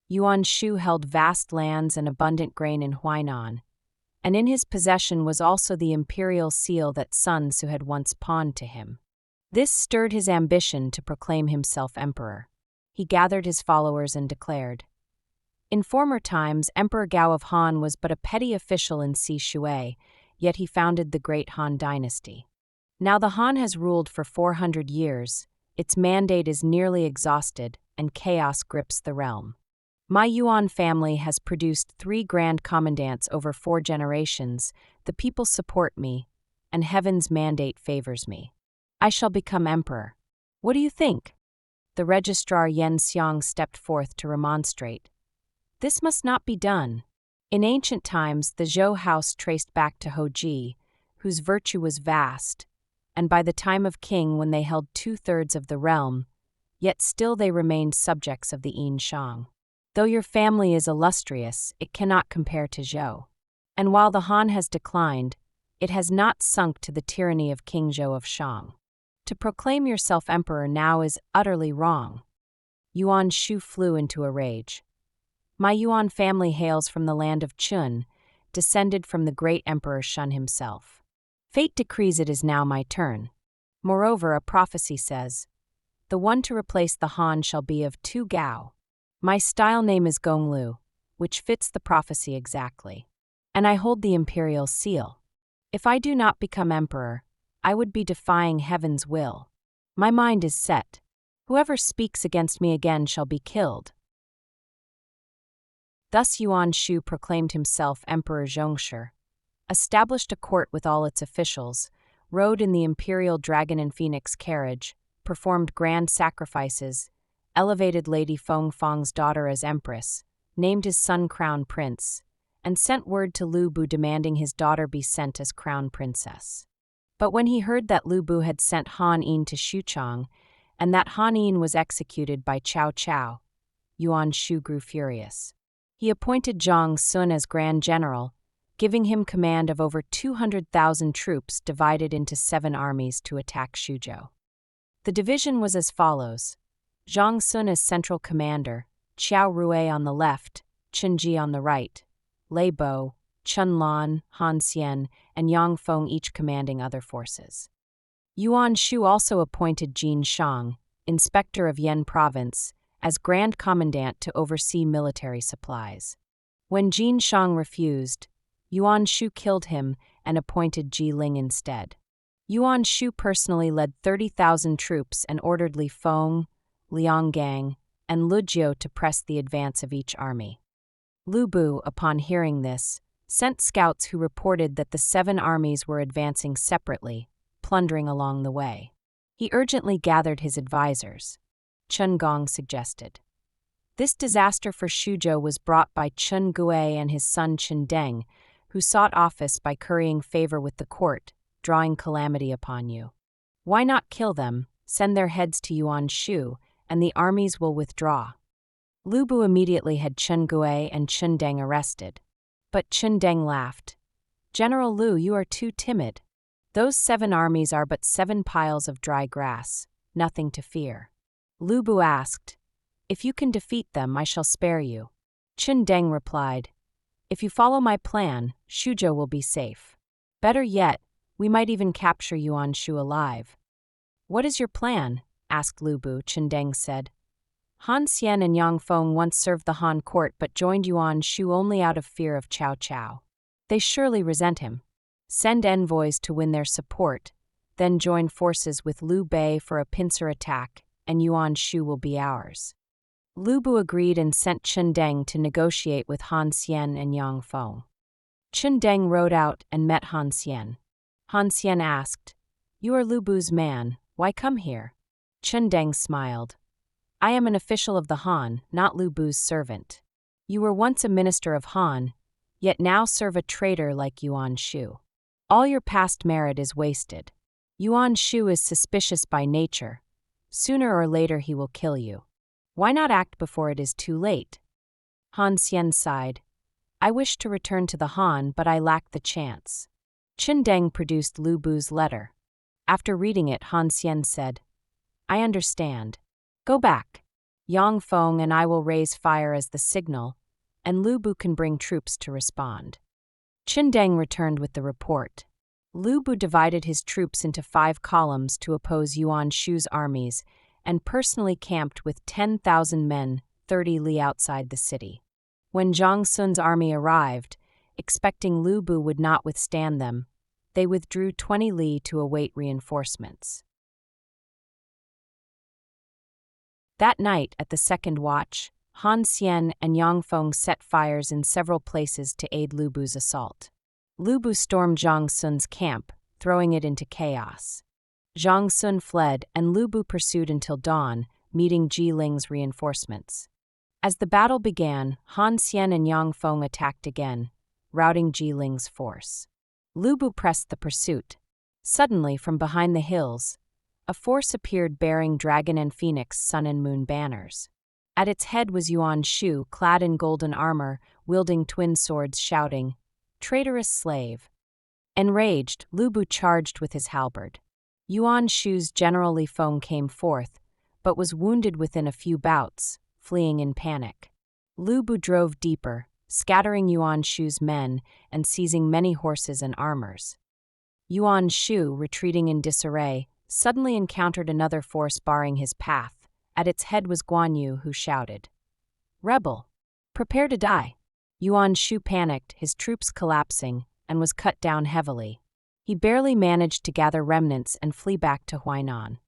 Yuan Shu held vast lands and abundant grain in Huainan, and in his possession was also the imperial seal that Sun Tzu had once pawned to him. This stirred his ambition to proclaim himself emperor. He gathered his followers and declared, "In former times, Emperor Gao of Han was but a petty official in Shui, yet he founded the great Han dynasty. Now the Han has ruled for 400 years, its mandate is nearly exhausted, and chaos grips the realm. My Yuan family has produced 3 grand commandants over 4 generations, the people support me, and heaven's mandate favors me. I shall become emperor. What do you think?" The registrar Yen Xiang stepped forth to remonstrate. "This must not be done. In ancient times, the Zhou house traced back to Hoji, whose virtue was vast, and by the time of King when they held 2/3 of the realm, yet still they remained subjects of the Yin Shang. Though your family is illustrious, it cannot compare to Zhou. And while the Han has declined, it has not sunk to the tyranny of King Zhou of Shang. To proclaim yourself emperor now is utterly wrong." Yuan Shu flew into a rage. "My Yuan family hails from the land of Chun, descended from the great Emperor Shun himself. Fate decrees it is now my turn. Moreover, a prophecy says, 'The one to replace the Han shall be of 2 Gao.' My style name is Gonglu, which fits the prophecy exactly. And I hold the imperial seal. If I do not become emperor, I would be defying heaven's will. My mind is set. Whoever speaks against me again shall be killed." Thus Yuan Shu proclaimed himself Emperor Zhongshi, established a court with all its officials, rode in the imperial dragon and phoenix carriage, performed grand sacrifices, elevated Lady Feng Fang's daughter as empress, named his son crown prince, and sent word to Lu Bu demanding his daughter be sent as crown princess. But when he heard that Lu Bu had sent Han Yin to Xuchang, and that Han Yin was executed by Cao Cao, Yuan Shu grew furious. He appointed Zhang Sun as Grand General, giving him command of over 200,000 troops divided into 7 armies to attack Xuzhou. The division was as follows: Zhang Sun as central commander, Qiao Rui on the left, Chen Ji on the right, Lei Bo, Chun Lan, Han Xian, and Yang Feng each commanding other forces. Yuan Shu also appointed Jin Shang, inspector of Yan province, as Grand Commandant to oversee military supplies. When Jin Shang refused, Yuan Shu killed him and appointed Ji Ling instead. Yuan Shu personally led 30,000 troops and ordered Li Feng, Liang Gang, and Lu Jiu to press the advance of each army. Lu Bu, upon hearing this, sent scouts who reported that the 7 armies were advancing separately, plundering along the way. He urgently gathered his advisors. Chun Gong suggested. This disaster for Xuzhou was brought by Chun Gui and his son Chen Deng, who sought office by currying favor with the court, drawing calamity upon you. Why not kill them, send their heads to Yuan Shu, and the armies will withdraw? Lu Bu immediately had Chun Gui and Chen Deng arrested. But Chen Deng laughed. "General Lu, you are too timid. Those 7 armies are but 7 piles of dry grass, nothing to fear." Lu Bu asked, "If you can defeat them, I shall spare you." Chen Deng replied, "If you follow my plan, Xuzhou will be safe. Better yet, we might even capture Yuan Shu alive." "What is your plan?" asked Lu Bu. Chen Deng said, "Han Xian and Yang Feng once served the Han court but joined Yuan Shu only out of fear of Cao Cao. They surely resent him. Send envoys to win their support, then join forces with Liu Bei for a pincer attack, and Yuan Shu will be ours." Lu Bu agreed and sent Chen Deng to negotiate with Han Xian and Yang Feng. Chen Deng rode out and met Han Xian. Han Xian asked, "You are Lu Bu's man, why come here?" Chen Deng smiled. "I am an official of the Han, not Lu Bu's servant. You were once a minister of Han, yet now serve a traitor like Yuan Shu. All your past merit is wasted. Yuan Shu is suspicious by nature. Sooner or later he will kill you. Why not act before it is too late?" Han Xian sighed. "I wish to return to the Han, but I lack the chance." Chen Deng produced Lu Bu's letter. After reading it, Han Xian said, "I understand. Go back. Yang Feng and I will raise fire as the signal, and Lu Bu can bring troops to respond. Chen Deng returned with the report. Lu Bu divided his troops into 5 columns to oppose Yuan Shu's armies and personally camped with 10,000 men 30 li outside the city. When Zhang Sun's army arrived, expecting Lu Bu would not withstand them, they withdrew 20 li to await reinforcements. That night, at the second watch, Han Xian and Yang Feng set fires in several places to aid Lu Bu's assault. Lu Bu stormed Zhang Sun's camp, throwing it into chaos. Zhang Sun fled, and Lu Bu pursued until dawn, meeting Ji Ling's reinforcements. As the battle began, Han Xian and Yang Feng attacked again, routing Ji Ling's force. Lu Bu pressed the pursuit. Suddenly, from behind the hills, a force appeared bearing dragon and phoenix sun and moon banners. At its head was Yuan Shu, clad in golden armor, wielding twin swords, shouting, "Traitorous slave!" Enraged, Lu Bu charged with his halberd. Yuan Shu's General Li Feng came forth, but was wounded within a few bouts, fleeing in panic. Lu Bu drove deeper, scattering Yuan Shu's men and seizing many horses and armors. Yuan Shu, retreating in disarray, suddenly encountered another force barring his path. At its head was Guan Yu, who shouted, "Rebel! Prepare to die!" Yuan Shu panicked, his troops collapsing, and was cut down heavily. He barely managed to gather remnants and flee back to Huainan.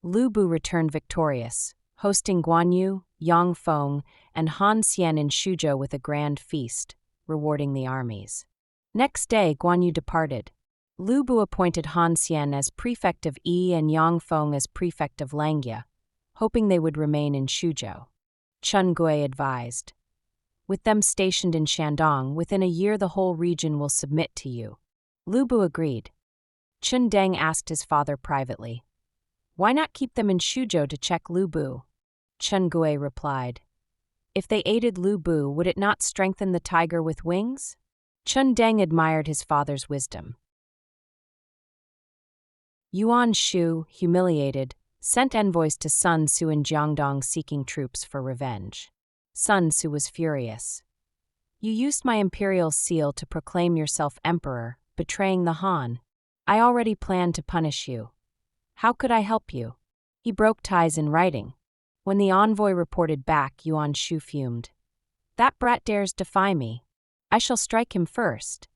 Lu Bu returned victorious, hosting Guan Yu, Yang Feng, and Han Xian in Shuzhou with a grand feast, rewarding the armies. Next day, Guan Yu departed. Lu Bu appointed Han Xian as prefect of Yi and Yang Feng as prefect of Langya, hoping they would remain in Shuzhou. Chen Gui advised, "With them stationed in Shandong, within a year the whole region will submit to you." Lu Bu agreed. Chen Deng asked his father privately, "Why not keep them in Shuzhou to check Lu Bu?" Chen Gui replied, "If they aided Lu Bu, would it not strengthen the tiger with wings?" Chen Deng admired his father's wisdom. Yuan Shu, humiliated, sent envoys to Sun Tzu in Jiangdong seeking troops for revenge. Sun Tzu was furious. "You used my imperial seal to proclaim yourself emperor, betraying the Han. I already planned to punish you. How could I help you?" He broke ties in writing. When the envoy reported back, Yuan Shu fumed. "That brat dares defy me. I shall strike him first."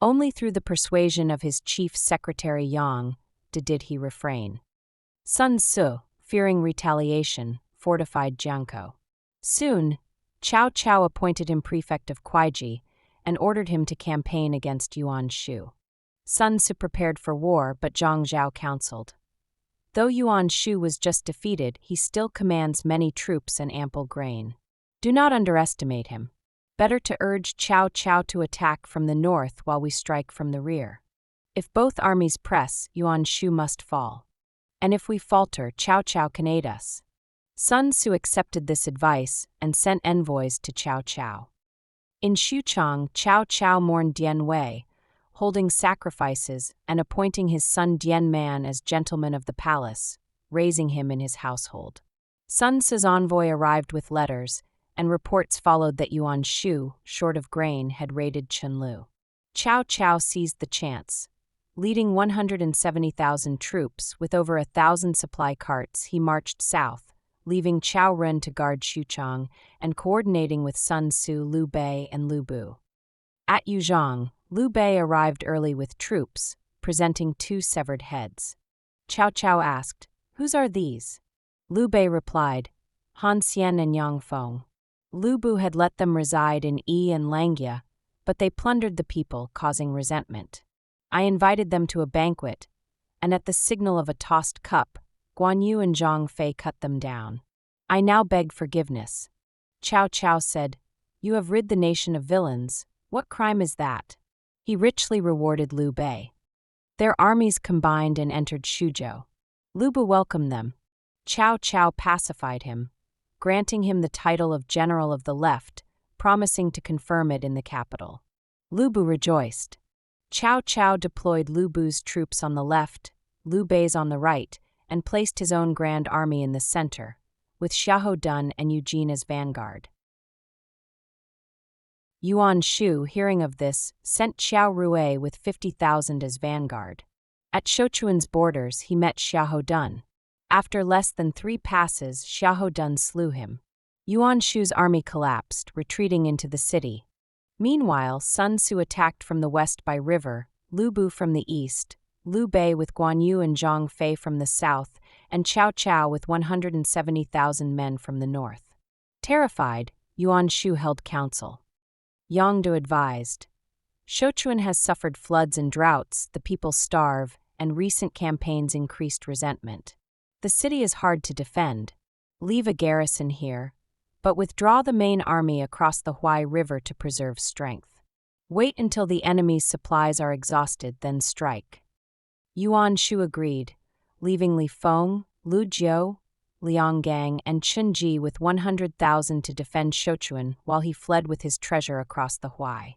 Only through the persuasion of his chief secretary Yang did he refrain. Sun Tzu, fearing retaliation, fortified Jiangkou. Soon, Cao Cao appointed him prefect of Kuaiji and ordered him to campaign against Yuan Shu. Sun Tzu prepared for war, but Zhang Zhao counseled, "Though Yuan Shu was just defeated, he still commands many troops and ample grain. Do not underestimate him. Better to urge Cao Cao to attack from the north while we strike from the rear. If both armies press, Yuan Shu must fall. And if we falter, Cao Cao can aid us." Sun Tzu accepted this advice and sent envoys to Cao Cao. In Xuchang, Cao Cao mourned Dian Wei, holding sacrifices and appointing his son Dian Man as gentleman of the palace, raising him in his household. Sun Tzu's envoy arrived with letters, and reports followed that Yuan Shu, short of grain, had raided Chenlu. Cao Cao seized the chance. Leading 170,000 troops with over 1,000 supply carts, he marched south, leaving Cao Ren to guard Xuchang and coordinating with Sun Tzu, Liu Bei, and Lu Bu. At Yuzhong, Liu Bei arrived early with troops, presenting 2 severed heads. Cao Cao asked, "Whose are these?" Liu Bei replied, "Han Xian and Yang Feng." Lu Bu had let them reside in Yi and Langya, but they plundered the people, causing resentment. I invited them to a banquet, and at the signal of a tossed cup, Guan Yu and Zhang Fei cut them down. I now beg forgiveness. Cao Cao said, "You have rid the nation of villains. What crime is that?" He richly rewarded Liu Bei. Their armies combined and entered Shuzhou. Lu Bu welcomed them. Cao Cao pacified him, granting him the title of General of the Left, promising to confirm it in the capital. Lu Bu rejoiced. Cao Cao deployed Lu Bu's troops on the left, Liu Bei's on the right, and placed his own grand army in the center, with Xiahou Dun and Eugene as vanguard. Yuan Shu, hearing of this, sent Xiao Rui with 50,000 as vanguard. At Sichuan's borders, he met Xiahou Dun. After less than 3 passes, Xiahou Dun slew him. Yuan Shu's army collapsed, retreating into the city. Meanwhile, Sun Tzu attacked from the west by river, Lu Bu from the east, Liu Bei with Guan Yu and Zhang Fei from the south, and Cao Cao with 170,000 men from the north. Terrified, Yuan Shu held council. Yang Du advised, Sichuan has suffered floods and droughts, the people starve, and recent campaigns increased resentment. The city is hard to defend. Leave a garrison here, but withdraw the main army across the Huai River to preserve strength. Wait until the enemy's supplies are exhausted, then strike. Yuan Shu agreed, leaving Li Feng, Lu Jiu, Liang Gang, and Chen Ji with 100,000 to defend Sichuan while he fled with his treasure across the Huai.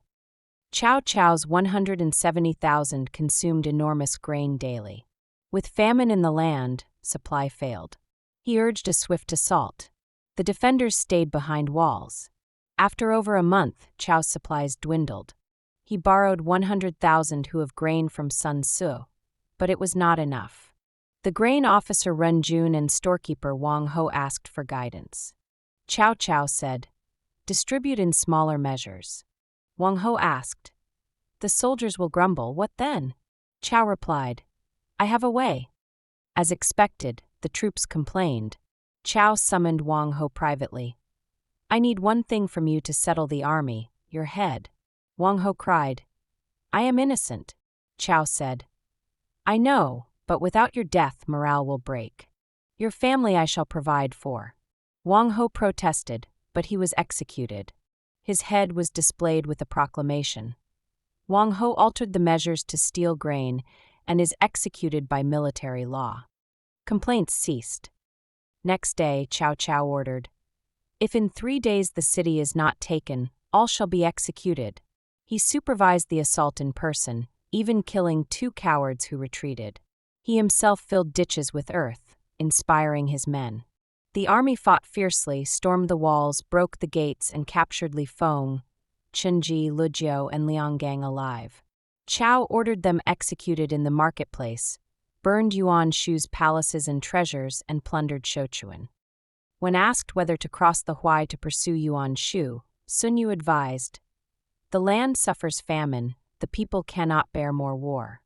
Cao Cao's 170,000 consumed enormous grain daily. With famine in the land, supply failed. He urged a swift assault. The defenders stayed behind walls. After over a month, Cao's supplies dwindled. He borrowed 100,000 hu of grain from Sun Tzu, but it was not enough. The grain officer Ren Jun and storekeeper Wang Ho asked for guidance. Cao Cao said, "Distribute in smaller measures." Wang Ho asked, "The soldiers will grumble, what then?" Cao replied, "I have a way." As expected, the troops complained. Cao summoned Wang Ho privately. "I need one thing from you to settle the army, your head." Wang Ho cried, "I am innocent." Cao said, "I know, but without your death morale will break. Your family I shall provide for." Wang Ho protested, but he was executed. His head was displayed with a proclamation. Wang Ho altered the measures to steal grain and is executed by military law. Complaints ceased. Next day, Cao Cao ordered, "If in 3 days the city is not taken, all shall be executed." He supervised the assault in person, even killing 2 cowards who retreated. He himself filled ditches with earth, inspiring his men. The army fought fiercely, stormed the walls, broke the gates, and captured Li Feng, Chen Ji, Lu Jiu, and Liang Gang alive. Cao ordered them executed in the marketplace, burned Yuan Shu's palaces and treasures, and plundered Sichuan. When asked whether to cross the Huai to pursue Yuan Shu, Sun Yu advised, "The land suffers famine, the people cannot bear more war.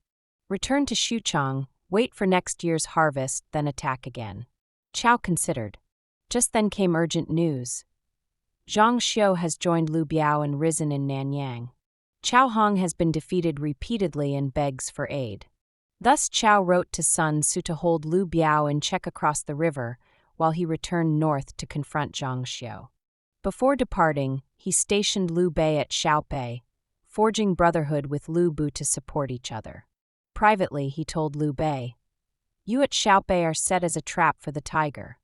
Return to Xuchang, wait for next year's harvest, then attack again." Cao considered. Just then came urgent news. Zhang Xiu has joined Liu Biao and risen in Nanyang. Cao Hong has been defeated repeatedly and begs for aid. Thus Cao wrote to Sun Tzu to hold Liu Biao in check across the river while he returned north to confront Zhang Xiu. Before departing, he stationed Liu Bei at Xiaopei, forging brotherhood with Liu Bu to support each other. Privately, he told Liu Bei, "You at Xiaopei are set as a trap for the tiger.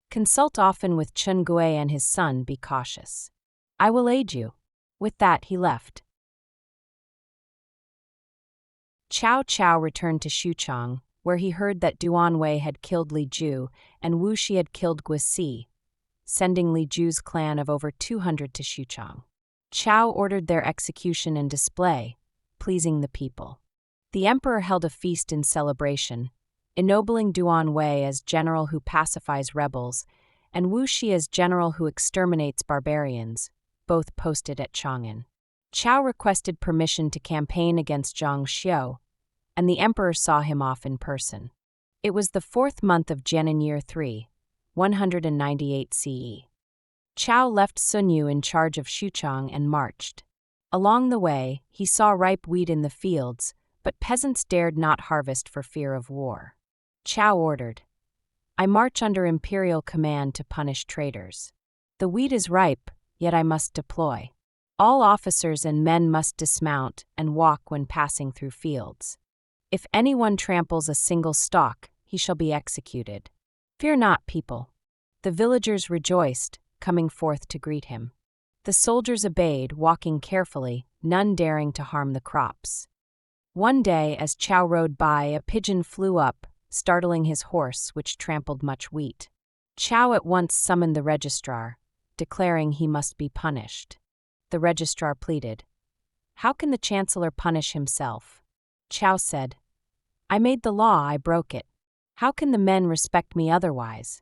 Consult often with Chen Gui and his son, be cautious. I will aid you." With that, he left. Cao Cao returned to Xuchang, where he heard that Duan Wei had killed Li Ju and Wu Shi had killed Guisi, sending Li Ju's clan of over 200 to Xuchang. Cao ordered their execution and display, pleasing the people. The emperor held a feast in celebration, ennobling Duan Wei as general who pacifies rebels, and Wu Shi as general who exterminates barbarians, both posted at Chang'an. Cao requested permission to campaign against Zhang Xiu, and the emperor saw him off in person. It was the 4th month of Jianan Year 3, 198 CE. Cao left Sun Yu in charge of Xuchang and marched. Along the way, he saw ripe wheat in the fields, but peasants dared not harvest for fear of war. Cao ordered, "I march under imperial command to punish traitors. The wheat is ripe, yet I must deploy. All officers and men must dismount and walk when passing through fields. If anyone tramples a single stalk, he shall be executed. Fear not, people." The villagers rejoiced, coming forth to greet him. The soldiers obeyed, walking carefully, none daring to harm the crops. One day, as Cao rode by, a pigeon flew up, startling his horse, which trampled much wheat. Chao at once summoned the registrar, declaring he must be punished. The registrar pleaded, "How can the chancellor punish himself?" Chao said, "I made the law, I broke it. How can the men respect me otherwise?"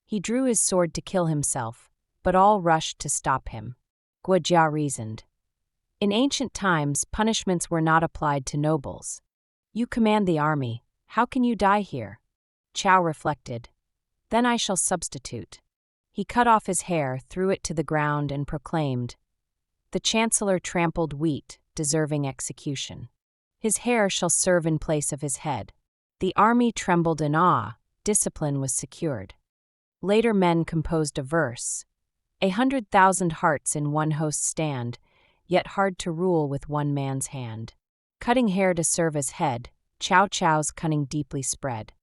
He drew his sword to kill himself, but all rushed to stop him. Guojia reasoned. In ancient times, punishments were not applied to nobles. You command the army, how can you die here? Chao reflected. Then I shall substitute. He cut off his hair, threw it to the ground, and proclaimed, "The chancellor trampled wheat, deserving execution. His hair shall serve in place of his head." The army trembled in awe, discipline was secured. Later men composed a verse, 100,000 hearts in one host stand, yet hard to rule with one man's hand. Cutting hair to serve as head, Cao Cao's cunning deeply spread.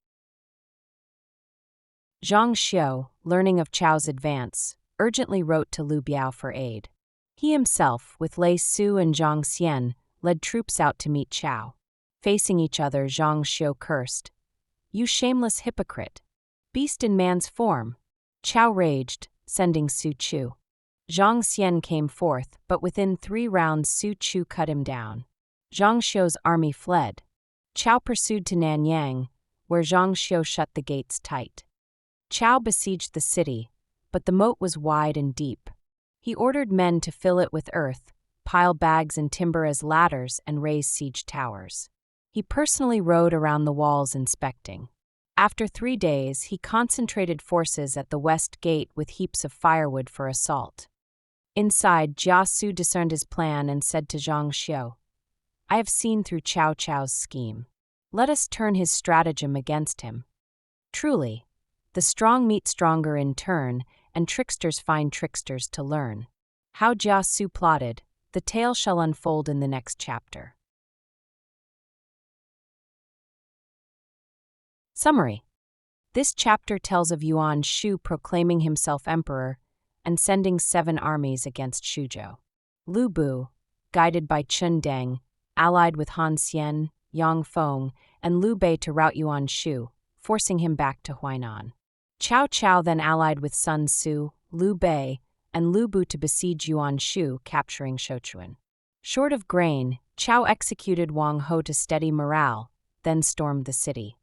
Zhang Xiu, learning of Chao's advance, urgently wrote to Liu Biao for aid. He himself, with Lei Su and Zhang Xian, led troops out to meet Chao. Facing each other, Zhang Xiu cursed, "You shameless hypocrite! Beast in man's form!" Chao raged, sending Su Chu. Zhang Xian came forth, but within 3 rounds Su Chu cut him down. Zhang Xiu's army fled. Chao pursued to Nanyang, where Zhang Xiu shut the gates tight. Chao besieged the city, but the moat was wide and deep. He ordered men to fill it with earth, pile bags and timber as ladders, and raise siege towers. He personally rode around the walls inspecting. After 3 days, he concentrated forces at the west gate with heaps of firewood for assault. Inside, Jia Su discerned his plan and said to Zhang Xiu, "I have seen through Cao Cao's scheme. Let us turn his stratagem against him." Truly, the strong meet stronger in turn, and tricksters find tricksters to learn. How Jia Su plotted, the tale shall unfold in the next chapter. Summary. This chapter tells of Yuan Shu proclaiming himself emperor and sending 7 armies against Shuzhou. Lu Bu, guided by Chun Deng, allied with Han Xian, Yang Feng, and Liu Bei to rout Yuan Shu, forcing him back to Huainan. Cao Cao then allied with Sun Tzu, Liu Bei, and Lu Bu to besiege Yuan Shu, capturing Sichuan. Short of grain, Cao executed Wang Ho to steady morale, then stormed the city.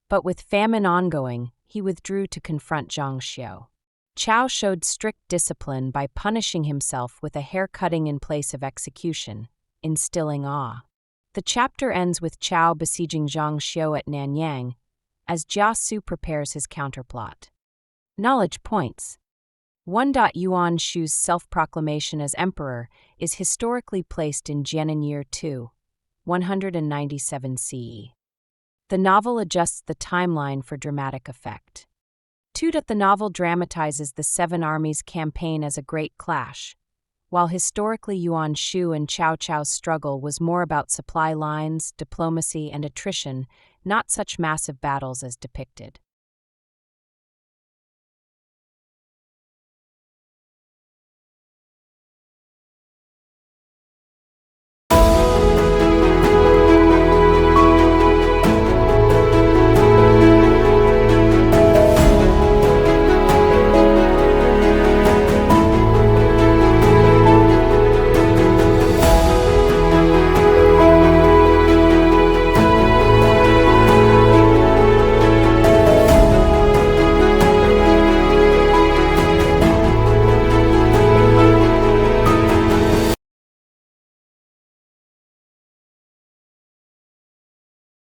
But with famine ongoing, he withdrew to confront Zhang Xiu. Cao showed strict discipline by punishing himself with a hair-cutting in place of execution, instilling awe. The chapter ends with Cao besieging Zhang Xiu at Nanyang, as Jia Su prepares his counterplot. Knowledge points. 1. Yuan Shu's self-proclamation as emperor is historically placed in Jianan Year 2, 197 CE. The novel adjusts the timeline for dramatic effect. 2. The novel dramatizes the 7 armies' campaign as a great clash, while historically Yuan Shu and Cao Cao's struggle was more about supply lines, diplomacy, and attrition, not such massive battles as depicted.